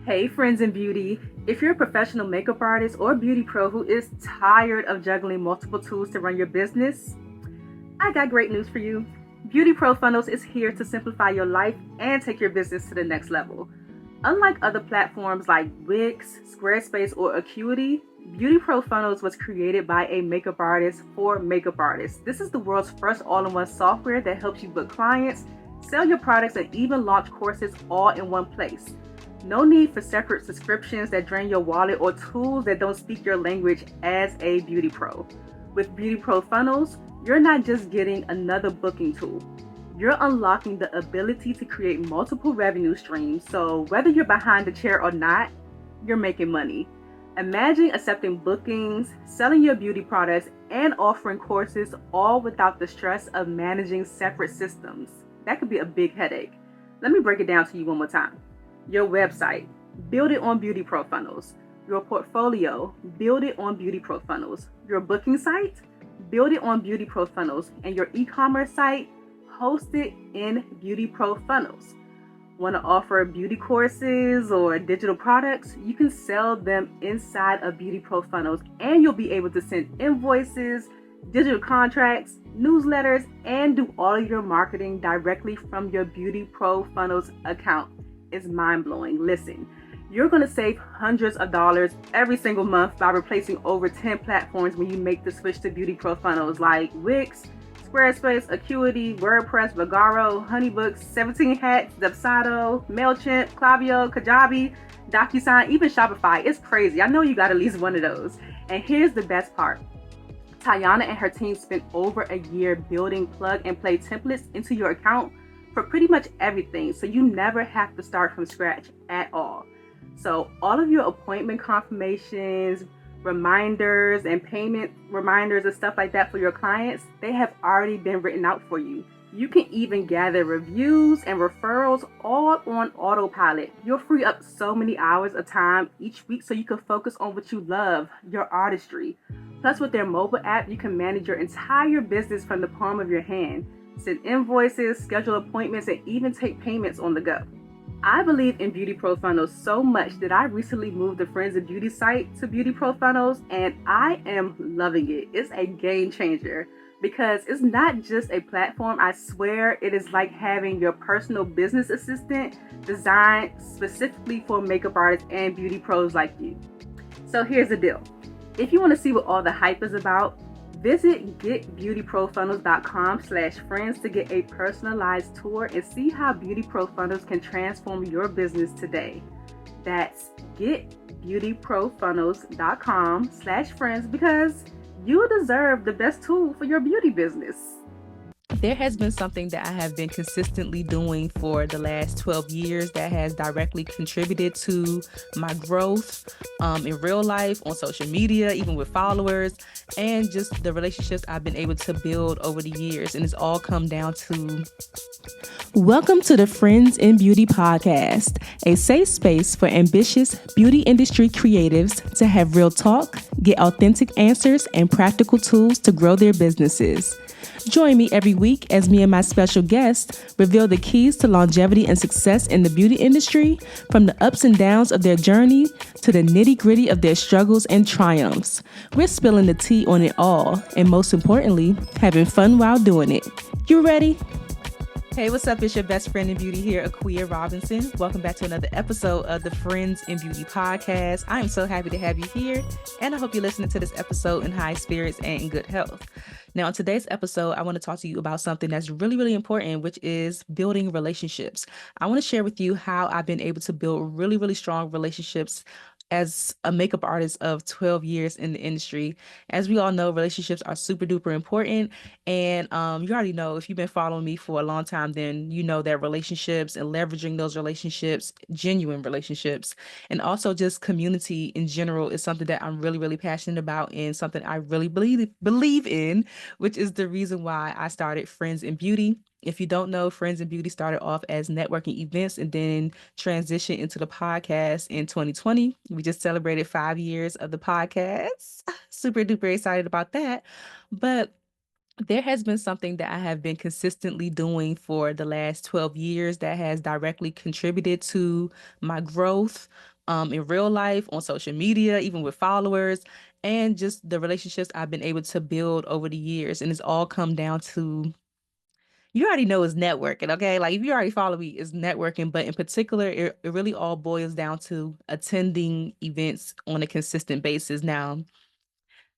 Hey friends in beauty, if you're a professional makeup artist or beauty pro who is tired of juggling multiple tools to run your business, I got great news for you. Beauty Pro Funnels is here to simplify your life and take your business to the next level. Unlike other platforms like Wix, Squarespace, or Acuity, Beauty Pro Funnels was created by a makeup artist for makeup artists. This is the world's first all-in-one software that helps you book clients, sell your products, and even launch courses all in one place. No need for separate subscriptions that drain your wallet or tools that don't speak your language as a beauty pro. With Beauty Pro Funnels, you're not just getting another booking tool. You're unlocking the ability to create multiple revenue streams, so whether you're behind the chair or not, you're making money. Imagine accepting bookings, selling your beauty products, and offering courses all without the stress of managing separate systems. That could be a big headache. Let me break it down to you one more time. Your website, build it on Beauty Pro Funnels. Your portfolio, build it on Beauty Pro Funnels. Your booking site, build it on Beauty Pro Funnels. And your e-commerce site, host it in Beauty Pro Funnels. Want to offer beauty courses or digital products? You can sell them inside of Beauty Pro Funnels, and you'll be able to send invoices, digital contracts, newsletters, and do all of your marketing directly from your Beauty Pro Funnels account. It's mind-blowing. Listen, you're going to save hundreds of dollars every single month by replacing over 10 platforms when you make the switch to Beauty Pro Funnels like Wix, Squarespace, Acuity, WordPress, Vagaro, Honeybooks, 17 Hats, Dubsado, MailChimp, Klaviyo, Kajabi, DocuSign, even Shopify. It's crazy. I know you got at least one of those. And here's the best part. Tayana and her team spent over a year building plug-and-play templates into your account for pretty much everything, so you never have to start from scratch at all. So all of your appointment confirmations, reminders, and payment reminders and stuff like that for your clients, they have already been written out for you. You can even gather reviews and referrals all on autopilot. You'll free up so many hours of time each week so you can focus on what you love, your artistry. Plus, with their mobile app, you can manage your entire business from the palm of your hand. Send invoices, schedule appointments, and even take payments on the go. I believe in Beauty Pro Funnels so much that I recently moved the Friends of Beauty site to Beauty Pro Funnels, and I am loving it. It's a game changer because it's not just a platform. I swear it is like having your personal business assistant designed specifically for makeup artists and beauty pros like you. So here's the deal. If you want to see what all the hype is about, visit getbeautyprofunnels.com/friends to get a personalized tour and see how Beauty Pro Funnels can transform your business today. That's getbeautyprofunnels.com/friends because you deserve the best tool for your beauty business. There has been something that I have been consistently doing for the last 12 years that has directly contributed to my growth in real life, on social media, even with followers, and just the relationships I've been able to build over the years. And it's all come down to welcome to the Friends in Beauty podcast, a safe space for ambitious beauty industry creatives to have real talk, get authentic answers, and practical tools to grow their businesses. Join me every week as me and my special guest reveal the keys to longevity and success in the beauty industry, from the ups and downs of their journey to the nitty-gritty of their struggles and triumphs. We're spilling the tea on it all, and most importantly, having fun while doing it. You ready? Hey, what's up? It's your best friend in beauty here, Akua Robinson. Welcome back to another episode of the Friends in Beauty podcast. I am so happy to have you here, and I hope you're listening to this episode in high spirits and in good health. Now, in today's episode, I want to talk to you about something that's really, really important, which is building relationships. I want to share with you how I've been able to build really, really strong relationships as a makeup artist of 12 years in the industry. As we all know, relationships are super duper important. And you already know, if you've been following me for a long time, then you know that relationships and leveraging those relationships, genuine relationships, and also just community in general is something that I'm really, really passionate about and something I really believe in, which is the reason why I started Friends in Beauty. If you don't know, Friends in Beauty started off as networking events and then transitioned into the podcast in 2020. We just celebrated 5 years of the podcast. Super duper excited about that. But there has been something that I have been consistently doing for the last 12 years that has directly contributed to my growth in real life, on social media, even with followers, and just the relationships I've been able to build over the years. And it's all come down to, you already know, it's networking, okay? Like if you already follow me, it's networking. But in particular, it really all boils down to attending events on a consistent basis. Now,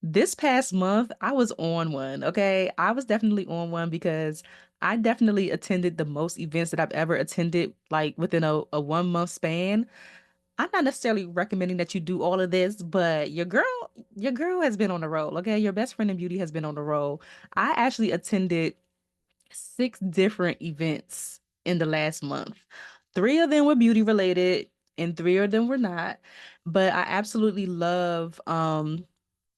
this past month, I was on one, okay? I was definitely on one because I definitely attended the most events that I've ever attended, like within a 1 month span. I'm not necessarily recommending that you do all of this, but your girl has been on the roll, okay? Your best friend in beauty has been on the roll. I actually attended 6 different events in the last month. 3 of them were beauty related and 3 of them were not. But I absolutely love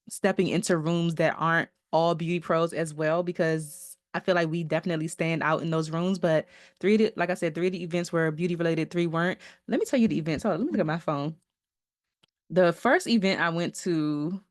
stepping into rooms that aren't all beauty pros as well, because I feel like we definitely stand out in those rooms. But like I said, 3 of the events were beauty related, 3 weren't. Let me tell you the events. Hold on, let me look at my phone. The first event I went to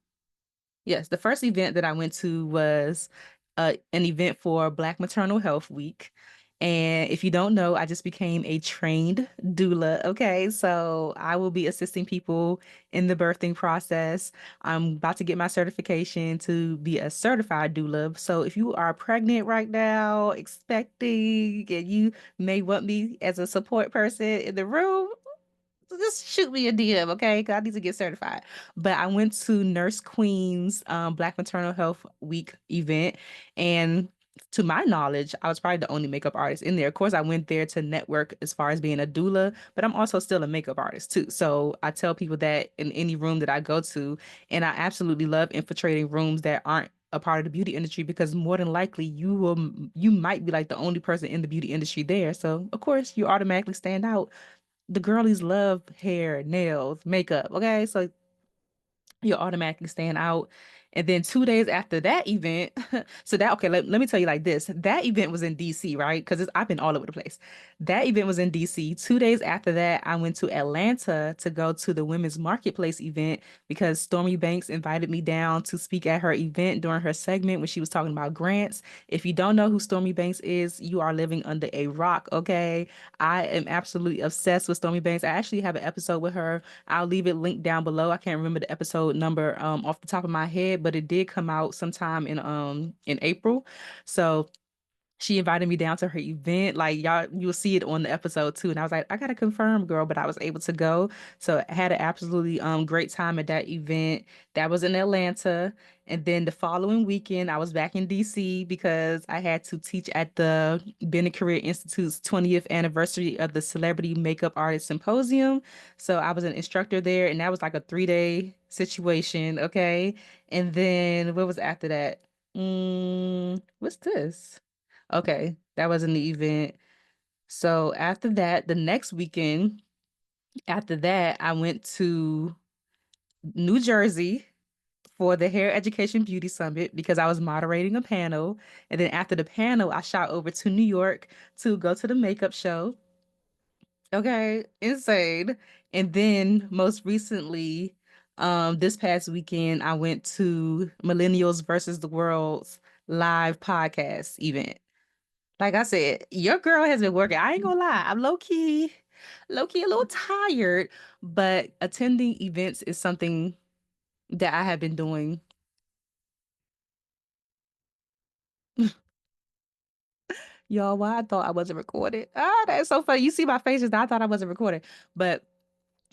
Yes, the first event that I went to was an event for Black Maternal Health Week. And if you don't know, I just became a trained doula. Okay, so I will be assisting people in the birthing process. I'm about to get my certification to be a certified doula. So if you are pregnant right now, expecting, and you may want me as a support person in the room, just shoot me a DM, okay? Because I need to get certified. But I went to Nurse Queen's Black Maternal Health Week event, and to my knowledge, I was probably the only makeup artist in there. Of course, I went there to network as far as being a doula, but I'm also still a makeup artist too. So I tell people that in any room that I go to, and I absolutely love infiltrating rooms that aren't a part of the beauty industry, because more than likely you might be like the only person in the beauty industry there. So of course you automatically stand out. The girlies love hair, nails, makeup. Okay. So you'll automatically stand out. And then 2 days after that event, so that, okay, let me tell you like this. That event was in DC, right? Because I've been all over the place. That event was in DC. 2 days after that, I went to Atlanta to go to the Women's Marketplace event because Stormy Banks invited me down to speak at her event during her segment when she was talking about grants. If you don't know who Stormy Banks is, you are living under a rock, okay? I am absolutely obsessed with Stormy Banks. I actually have an episode with her. I'll leave it linked down below. I can't remember the episode number off the top of my head, but it did come out sometime in April. So she invited me down to her event. Like y'all, you'll see it on the episode too. And I was like, I gotta confirm, girl, but I was able to go. So I had an absolutely great time at that event. That was in Atlanta. And then the following weekend, I was back in DC because I had to teach at the Bennett Career Institute's 20th anniversary of the Celebrity Makeup Artist Symposium. So I was an instructor there, and that was like a 3-day situation. Okay. And then what was after that? What's this? Okay, that wasn't the event. So after that, the next weekend, after that, I went to New Jersey for the Hair Education Beauty Summit because I was moderating a panel. And then after the panel, I shot over to New York to go to the makeup show. Okay, insane. And then most recently, this past weekend, I went to Millennials versus the World's live podcast event. Like I said, your girl has been working. I ain't gonna lie. I'm low key a little tired, but attending events is something that I have been doing. Y'all, why I thought I wasn't recorded. Ah, that's so funny. You see my face just now, I thought I wasn't recorded. But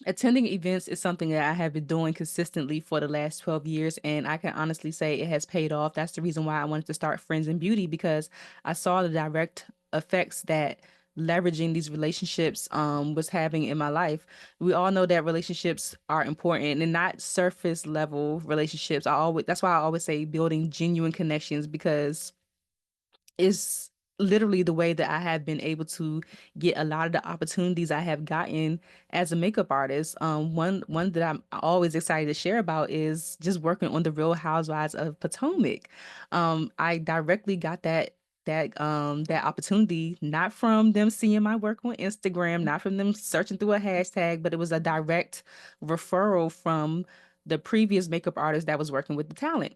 attending events is something that I have been doing consistently for the last 12 years, and I can honestly say it has paid off. That's the reason why I wanted to start Friends in Beauty, because I saw the direct effects that leveraging these relationships was having in my life. We all know that relationships are important and not surface level relationships. That's why I always say building genuine connections, because is literally the way that I have been able to get a lot of the opportunities I have gotten as a makeup artist. One that I'm always excited to share about is just working on the Real Housewives of Potomac. I directly got that opportunity not from them seeing my work on Instagram, not from them searching through a hashtag, but it was a direct referral from the previous makeup artist that was working with the talent.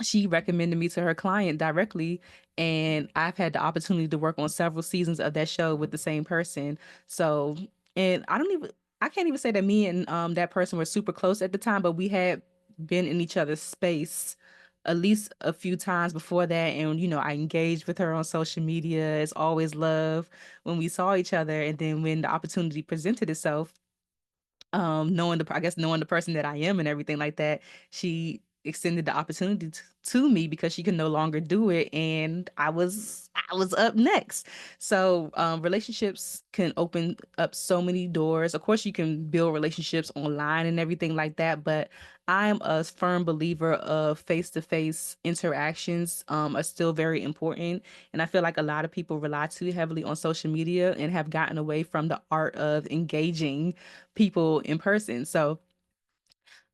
She recommended me to her client directly, and I've had the opportunity to work on several seasons of that show with the same person. So, and I can't even say that me and that person were super close at the time, but we had been in each other's space at least a few times before that. And, I engaged with her on social media. It's always love when we saw each other. And then when the opportunity presented itself, knowing the person that I am and everything like that, she extended the opportunity to me because she could no longer do it, and I was up next. So relationships can open up so many doors. Of course, you can build relationships online and everything like that, but I'm a firm believer of face-to-face interactions are still very important. And I feel like a lot of people rely too heavily on social media and have gotten away from the art of engaging people in person. So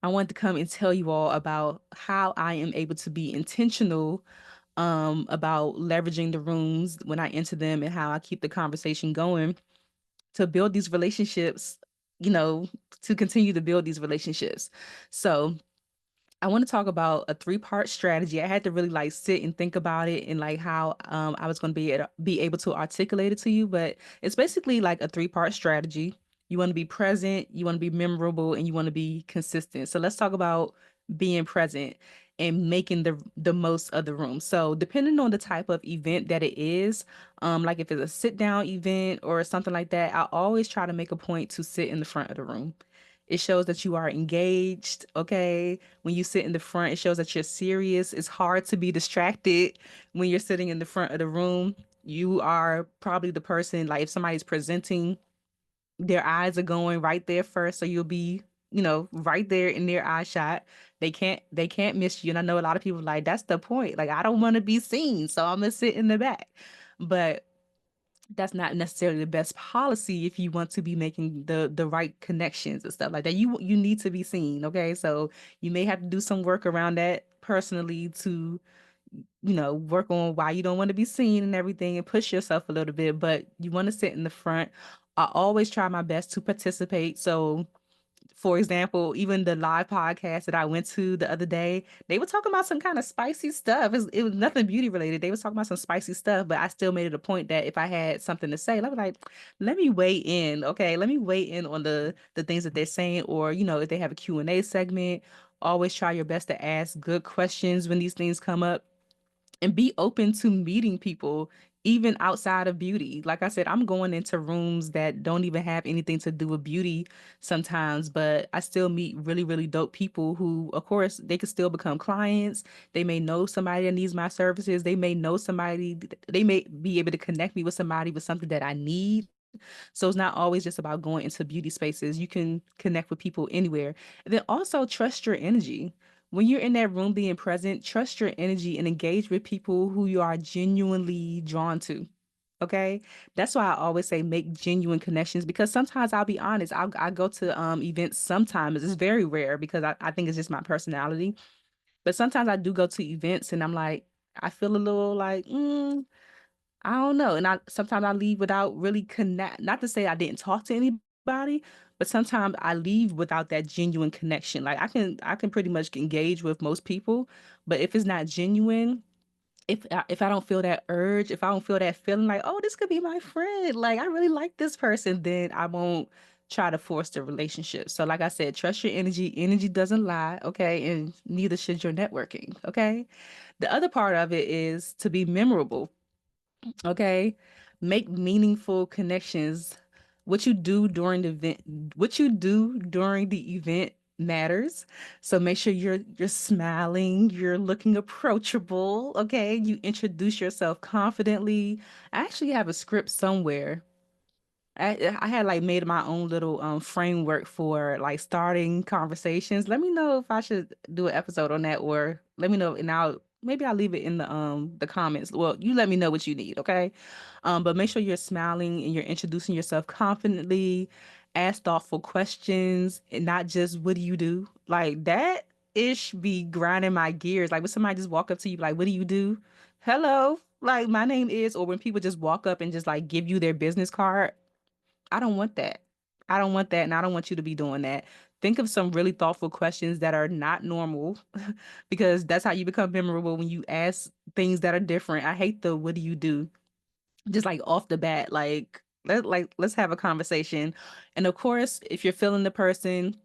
I wanted to come and tell you all about how I am able to be intentional about leveraging the rooms when I enter them and how I keep the conversation going to build these relationships, you know, to continue to build these relationships. So I want to talk about a three-part strategy. I had to really like sit and think about it and like how I was going to be able to articulate it to you. But it's basically like a three-part strategy. You want to be present, you want to be memorable, and you want to be consistent. So let's talk about being present and making the most of the room. So depending on the type of event that it is, like if it's a sit-down event or something like that, I always try to make a point to sit in the front of the room. It shows that you are engaged, okay? When you sit in the front, it shows that you're serious. It's hard to be distracted when you're sitting in the front of the room. You are probably the person, like if somebody's presenting, their eyes are going right there first. So you'll be, right there in their eye shot. They can't miss you. And I know a lot of people like, that's the point. Like, I don't want to be seen. So I'm gonna sit in the back. But that's not necessarily the best policy if you want to be making the right connections and stuff like that. You need to be seen, okay? So you may have to do some work around that personally to, work on why you don't want to be seen and everything and push yourself a little bit, but you want to sit in the front. I always try my best to participate. So for example, even the live podcast that I went to the other day, they were talking about some kind of spicy stuff. It was nothing beauty related. They was talking about some spicy stuff, but I still made it a point that if I had something to say, I was like, let me weigh in. Okay, let me weigh in on the things that they're saying, or if they have a Q&A segment, always try your best to ask good questions when these things come up and be open to meeting people even outside of beauty. Like I said, I'm going into rooms that don't even have anything to do with beauty sometimes, but I still meet really, really dope people who, of course, they could still become clients. They may know somebody that needs my services. They may know somebody, they may be able to connect me with somebody with something that I need. So it's not always just about going into beauty spaces. You can connect with people anywhere. And then also trust your energy. When you're in that room being present, trust your energy and engage with people who you are genuinely drawn to. Okay. That's why I always say make genuine connections because sometimes I'll be honest, I go to events sometimes. It's very rare because I think it's just my personality. But sometimes I do go to events and I'm like, I feel a little like, I don't know. And I sometimes I leave without really connect. Not to say I didn't talk to anybody, but sometimes I leave without that genuine connection. Like I can pretty much engage with most people, but if it's not genuine, if I don't feel that urge, if I don't feel that feeling like, oh, this could be my friend, like I really like this person, then I won't try to force the relationship. So like I said, trust your energy. Energy doesn't lie, okay? And neither should your networking, okay? The other part of it is to be memorable. Okay. Make meaningful connections. What you do during the event matters. So make sure you're smiling, you're looking approachable, okay? You introduce yourself confidently. I actually have a script somewhere. I had like made my own little framework for like starting conversations. Let me know if I should do an episode on that, or let me know and I'll leave it in the comments. Well, you let me know what you need, okay? But make sure you're smiling and you're introducing yourself confidently. Ask thoughtful questions and not just what do you do? Like that ish be grinding my gears. Like when somebody just walk up to you like, what do you do? Hello, like my name is, or when people just walk up and just like give you their business card. I don't want that. I don't want that, and I don't want you to be doing that. Think of some really thoughtful questions that are not normal because that's how you become memorable when you ask things that are different. I hate the what do you do? Just like off the bat, like Let's have a conversation. And of course, if you're feeling the person,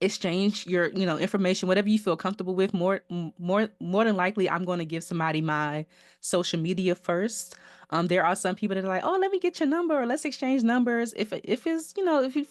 exchange your information, whatever you feel comfortable with. More than likely I'm going to give somebody my social media first. There are some people that are like, oh, let me get your number, or let's exchange numbers if it's if you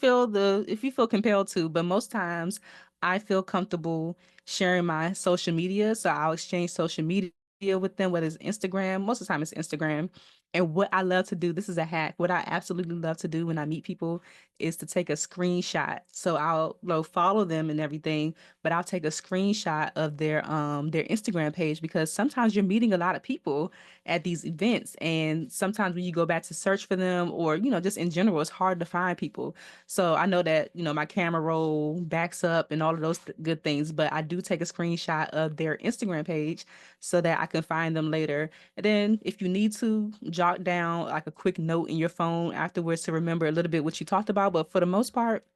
feel compelled to. But most times I feel comfortable sharing my social media, so I'll exchange social media with them, whether it's Instagram. Most of the time it's Instagram. And what I love to do, this is a hack, what I absolutely love to do when I meet people is to take a screenshot. So I'll follow them and everything, but I'll take a screenshot of their Instagram page, because sometimes you're meeting a lot of people at these events, and sometimes when you go back to search for them, or just in general, it's hard to find people. So I know that my camera roll backs up and all of those good things, but I do take a screenshot of their Instagram page so that I can find them later. And then if you need to jot down like a quick note in your phone afterwards to remember a little bit what you talked about. But for the most part,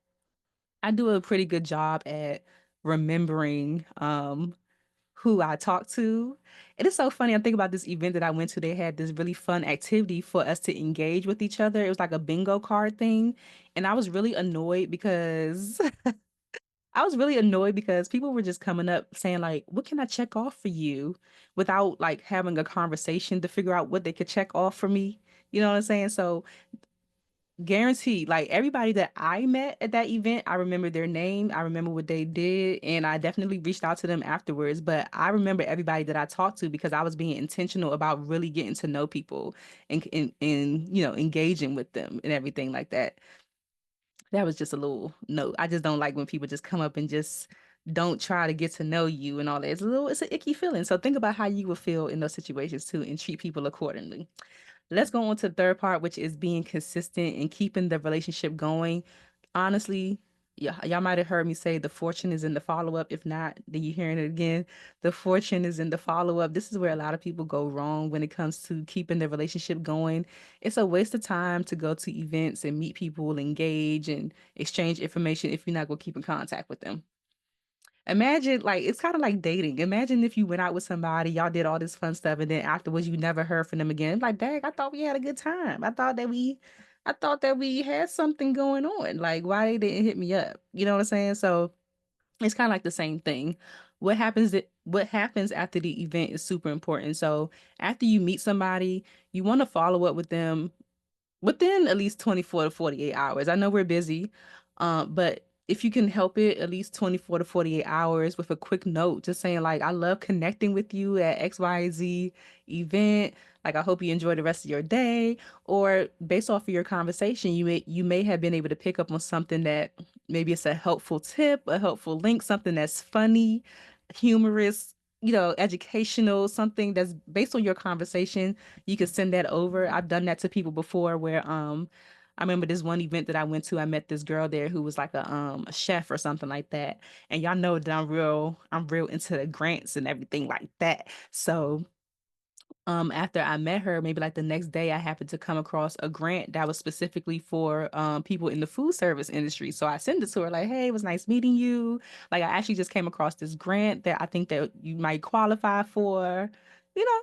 I do a pretty good job at remembering who I talk to. It is so funny. I'm thinking about this event that I went to. They had this really fun activity for us to engage with each other. It was like a bingo card thing. And I was really annoyed because people were just coming up saying like, what can I check off for you, without like having a conversation to figure out what they could check off for me. You know what I'm saying? So guaranteed, like everybody that I met at that event, I remember their name, I remember what they did, and I definitely reached out to them afterwards. But I remember everybody that I talked to because I was being intentional about really getting to know people and engaging with them and everything like that. That was just a little note. I just don't like when people just come up and just don't try to get to know you and all that. It's an icky feeling. So think about how you would feel in those situations too, and treat people accordingly. Let's go on to the third part, which is being consistent and keeping the relationship going. Honestly, yeah, y'all might have heard me say the fortune is in the follow-up. If not, then you're hearing it again. The fortune is in the follow-up. This is where a lot of people go wrong when it comes to keeping the relationship going. It's a waste of time to go to events and meet people, engage and exchange information if you're not going to keep in contact with them. Imagine, like, it's kind of like dating. Imagine if you went out with somebody, y'all did all this fun stuff, and then afterwards you never heard from them again. Like, dang, I thought we had a good time. I thought that we had something going on. Like, why they didn't hit me up? You know what I'm saying? So it's kind of like the same thing. What happens after the event is super important. So after you meet somebody, you want to follow up with them within at least 24 to 48 hours. I know we're busy, but if you can help it, at least 24 to 48 hours with a quick note, just saying like, I love connecting with you at XYZ event. Like, I hope you enjoy the rest of your day. Or based off of your conversation, you may have been able to pick up on something that maybe it's a helpful tip, a helpful link, something that's funny, humorous, educational, something that's based on your conversation. You can send that over. I've done that to people before where I remember this one event that I went to. I met this girl there who was like a chef or something like that. And y'all know that I'm real into the grants and everything like that. So after I met her, maybe like the next day, I happened to come across a grant that was specifically for people in the food service industry. So I sent it to her like, hey, it was nice meeting you. Like, I actually just came across this grant that I think that you might qualify for. You know,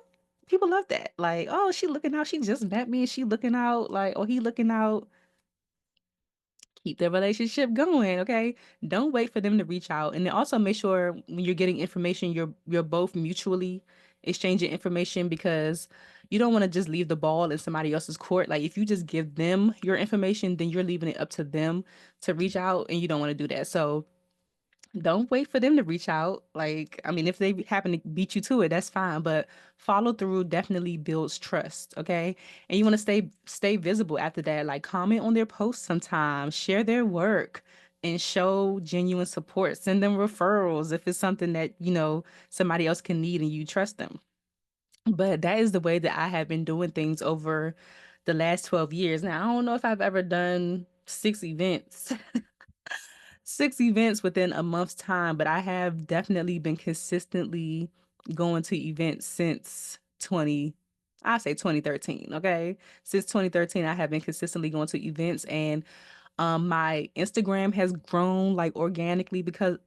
people love that. Like, oh, she looking out. She just met me and she looking out. Like, oh, he looking out. Keep the relationship going, okay? Don't wait for them to reach out. And then also make sure when you're getting information, you're both mutually exchanging information, because you don't want to just leave the ball in somebody else's court. Like, if you just give them your information, then you're leaving it up to them to reach out, and you don't want to do that. So don't wait for them to reach out. Like, I mean, if they happen to beat you to it, that's fine. But follow through definitely builds trust. Okay. And you want to stay visible after that. Like, comment on their posts sometimes, share their work, and show genuine support. Send them referrals if it's something that, somebody else can need and you trust them. But that is the way that I have been doing things over the last 12 years. Now, I don't know if I've ever done six events within a month's time, but I have definitely been consistently going to events since I say 2013, okay? Since 2013, I have been consistently going to events, and my Instagram has grown like organically because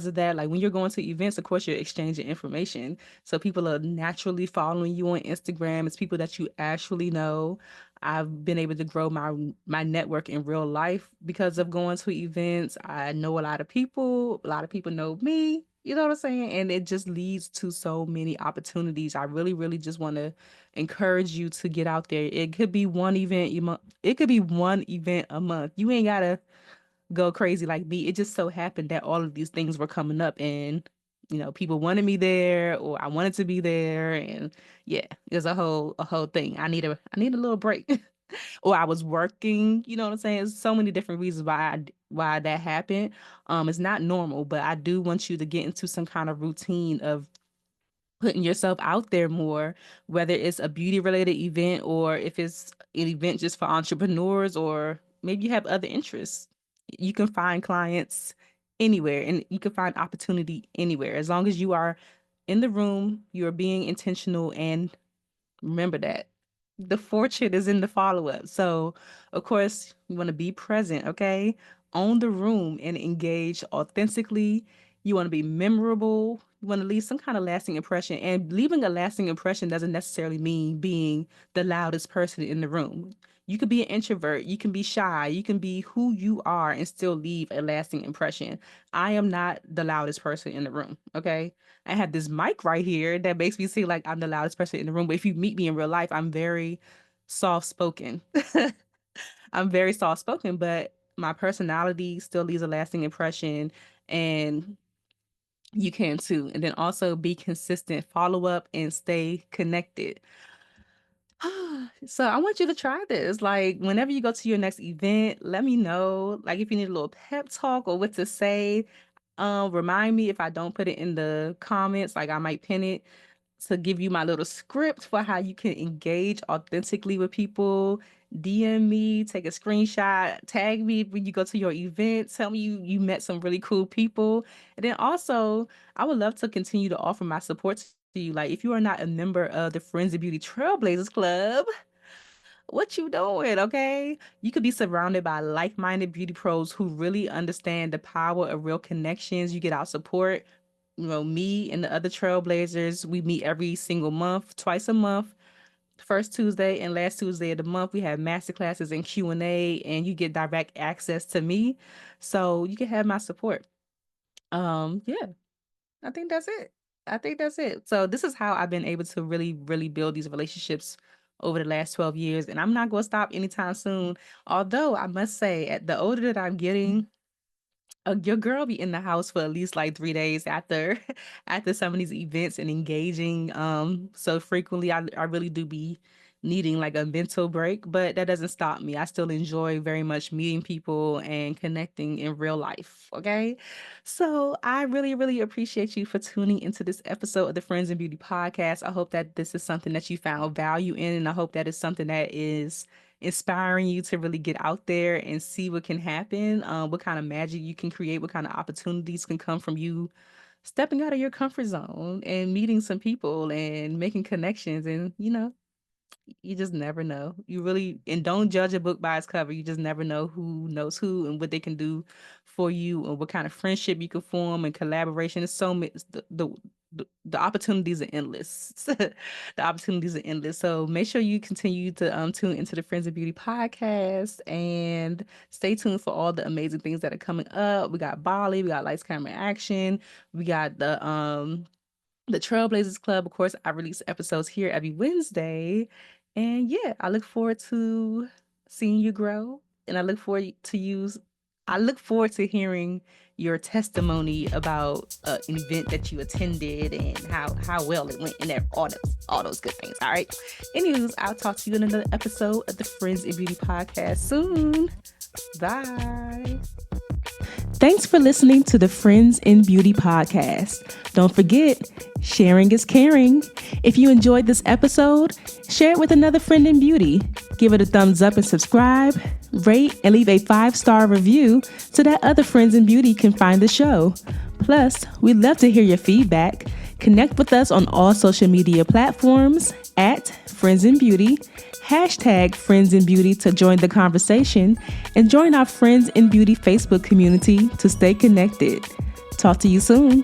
of that. Like, when you're going to events, of course you're exchanging information. So people are naturally following you on Instagram. It's people that you actually know. I've been able to grow my network in real life because of going to events. I know a lot of people. A lot of people know me. You know what I'm saying? And it just leads to so many opportunities. I really, really just want to encourage you to get out there. It could be one event you month. It could be one event a month. You ain't gotta go crazy like me. It just so happened that all of these things were coming up, and people wanted me there, or I wanted to be there, and yeah, there's a whole thing. I need a little break. Or I was working, you know what I'm saying? There's so many different reasons why that happened. It's not normal, but I do want you to get into some kind of routine of putting yourself out there more, whether it's a beauty related event or if it's an event just for entrepreneurs, or maybe you have other interests. You can find clients anywhere, and you can find opportunity anywhere. As long as you are in the room, you're being intentional, and remember that the fortune is in the follow up. So, of course, you want to be present, okay? Own the room and engage authentically. You want to be memorable. You want to leave some kind of lasting impression. And leaving a lasting impression doesn't necessarily mean being the loudest person in the room. You could be an introvert, you can be shy, you can be who you are and still leave a lasting impression. I am not the loudest person in the room, okay? I have this mic right here that makes me seem like I'm the loudest person in the room. But if you meet me in real life, I'm very soft spoken. I'm very soft spoken, but my personality still leaves a lasting impression. And you can too. And then also be consistent, follow up, and stay connected. So I want you to try this. Like, whenever you go to your next event, let me know. Like, if you need a little pep talk or what to say, remind me. If I don't put it in the comments, like, I might pin it to give you my little script for how you can engage authentically with people. DM me, take a screenshot, tag me when you go to your event. Tell me you met some really cool people. And then also, I would love to continue to offer my support to you. Like, if you are not a member of the Friends of Beauty Trailblazers Club, what you doing? Okay, you could be surrounded by like-minded beauty pros who really understand the power of real connections. You get our support. Me and the other trailblazers, we meet every single month, twice a month. First Tuesday and last Tuesday of the month, we have master classes and Q&A, and you get direct access to me, so you can have my support. Yeah, I think that's it. So this is how I've been able to really, really build these relationships over the last 12 years, and I'm not going to stop anytime soon. Although I must say, at the older that I'm getting, your girl be in the house for at least like 3 days after after some of these events and engaging so frequently. I really do be needing like a mental break, but that doesn't stop me. I still enjoy very much meeting people and connecting in real life. Okay, so I really, really appreciate you for tuning into this episode of the Friends and Beauty podcast. I hope that this is something that you found value in, and I hope that is something that is inspiring you to really get out there and see what can happen, what kind of magic you can create, what kind of opportunities can come from you stepping out of your comfort zone and meeting some people and making connections. And you just never know. You really, and don't judge a book by its cover. You just never know who knows who and what they can do for you, and what kind of friendship you can form and collaboration. It's so many, the opportunities are endless. The opportunities are endless. So make sure you continue to tune into the Friends of Beauty podcast, and stay tuned for all the amazing things that are coming up. We got Bali, we got Lights Camera Action, we got the Trailblazers Club. Of course, I release episodes here every Wednesday. And yeah, I look forward to seeing you grow. And I look forward to hearing your testimony about an event that you attended and how well it went, and all those good things. All right. Anyways, I'll talk to you in another episode of the Friends in Beauty podcast soon. Bye. Thanks for listening to the Friends in Beauty podcast. Don't forget, sharing is caring. If you enjoyed this episode, share it with another friend in beauty. Give it a thumbs up and subscribe. Rate and leave a 5-star review so that other friends in beauty can find the show. Plus, we'd love to hear your feedback. Connect with us on all social media platforms at Friends in Beauty. Hashtag Friends in Beauty to join the conversation, and join our Friends in Beauty Facebook community to stay connected. Talk to you soon.